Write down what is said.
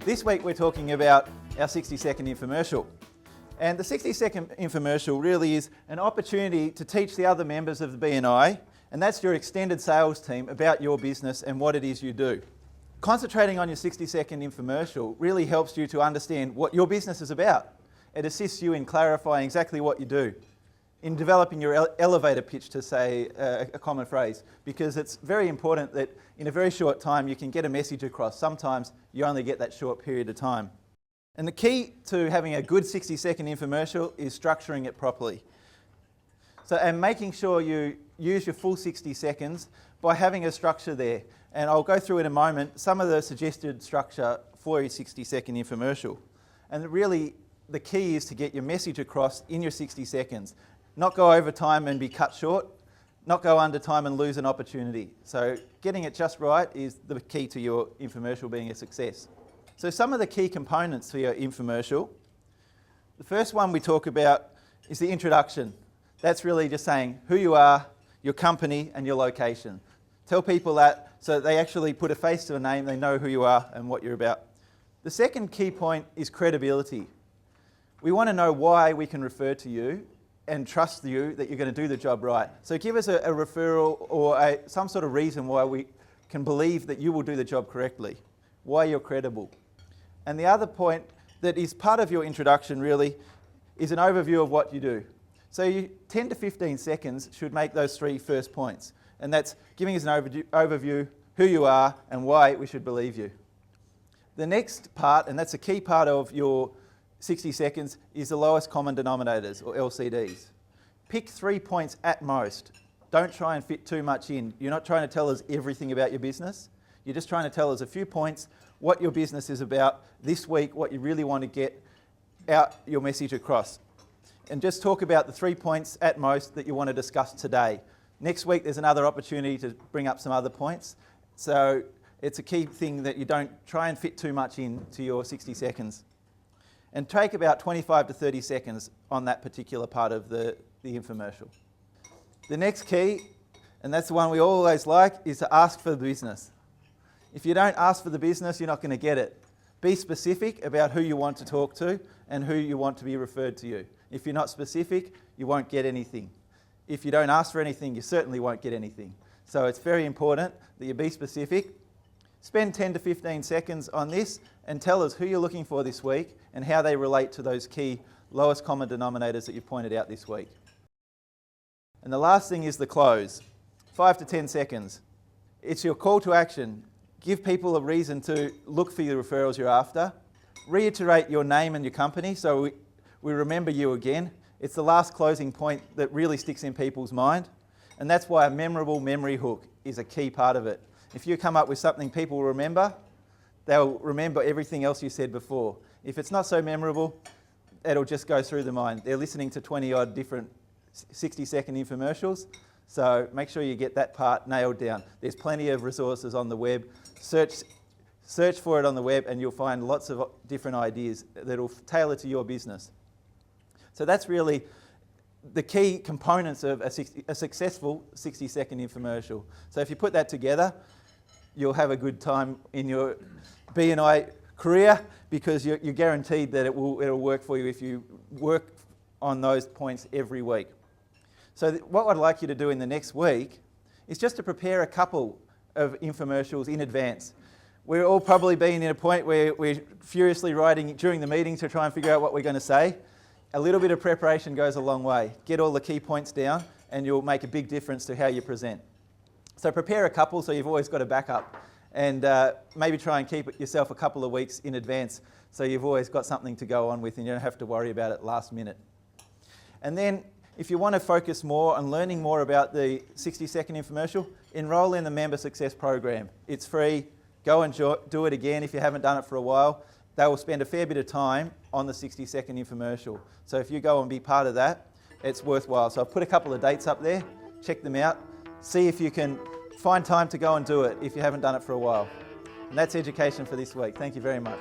This week we're talking about our 60-second infomercial. And the 60-second infomercial really is an opportunity to teach the other members of the BNI, and that's your extended sales team, about your business and what it is you do. Concentrating on your 60-second infomercial really helps you to understand what your business is about. It assists you in clarifying exactly what you do, in developing your elevator pitch, to say a common phrase, because it's very important that in a very short time you can get a message across. Sometimes you only get that short period of time. And the key to having a good 60-second infomercial is structuring it properly. And making sure you use your full 60 seconds by having a structure there. And I'll go through in a moment some of the suggested structure for your 60-second infomercial. And really, the key is to get your message across in your 60 seconds. Not go over time and be cut short, not go under time and lose an opportunity. So getting it just right is the key to your infomercial being a success. So some of the key components for your infomercial. The first one we talk about is the introduction. That's really just saying who you are, your company and your location. Tell people that so they actually put a face to a name, they know who you are and what you're about. The second key point is credibility. We want to know why we can refer to you and trust you that you're going to do the job right. So give us a referral or some sort of reason why we can believe that you will do the job correctly, why you're credible. And the other point that is part of your introduction really is an overview of what you do. So 10 to 15 seconds should make those three first points. And that's giving us an overview, who you are and why we should believe you. The next part, and that's a key part of your 60 seconds, is the lowest common denominators, or LCDs. Pick 3 points at most. Don't try and fit too much in. You're not trying to tell us everything about your business. You're just trying to tell us a few points, what your business is about this week, what you really want to get out your message across. And just talk about the 3 points at most that you want to discuss today. Next week there's another opportunity to bring up some other points. So it's a key thing that you don't try and fit too much into your 60 seconds. And take about 25 to 30 seconds on that particular part of the infomercial. The next key, and that's the one we always like, is to ask for the business. If you don't ask for the business, you're not going to get it. Be specific about who you want to talk to and who you want to be referred to you. If you're not specific, you won't get anything. If you don't ask for anything, you certainly won't get anything. So it's very important that you be specific. Spend 10 to 15 seconds on this and tell us who you're looking for this week and how they relate to those key lowest common denominators that you've pointed out this week. And the last thing is the close. 5 to 10 seconds. It's your call to action. Give people a reason to look for your referrals you're after. Reiterate your name and your company so we remember you again. It's the last closing point that really sticks in people's mind. And that's why a memorable memory hook is a key part of it. If you come up with something people will remember, they'll remember everything else you said before. If it's not so memorable, it'll just go through the mind. They're listening to 20-odd different 60-second infomercials, so make sure you get that part nailed down. There's plenty of resources on the web. Search for it on the web and you'll find lots of different ideas that'll tailor to your business. So that's really the key components of a successful 60-second infomercial. So if you put that together, you'll have a good time in your BNI career because you're guaranteed that it'll work for you if you work on those points every week. So what I'd like you to do in the next week is just to prepare a couple of infomercials in advance. We're all probably been in a point where we're furiously writing during the meeting to try and figure out what we're going to say. A little bit of preparation goes a long way. Get all the key points down and you'll make a big difference to how you present. So prepare a couple so you've always got a backup, and maybe try and keep it yourself a couple of weeks in advance so you've always got something to go on with and you don't have to worry about it last minute. And then if you want to focus more on learning more about the 60-second infomercial, enroll in the Member Success Program. It's free. Go and do it again if you haven't done it for a while. They will spend a fair bit of time on the 60-second infomercial. So if you go and be part of that, it's worthwhile. So I've put a couple of dates up there. Check them out. See if you can find time to go and do it if you haven't done it for a while. And that's education for this week. Thank you very much.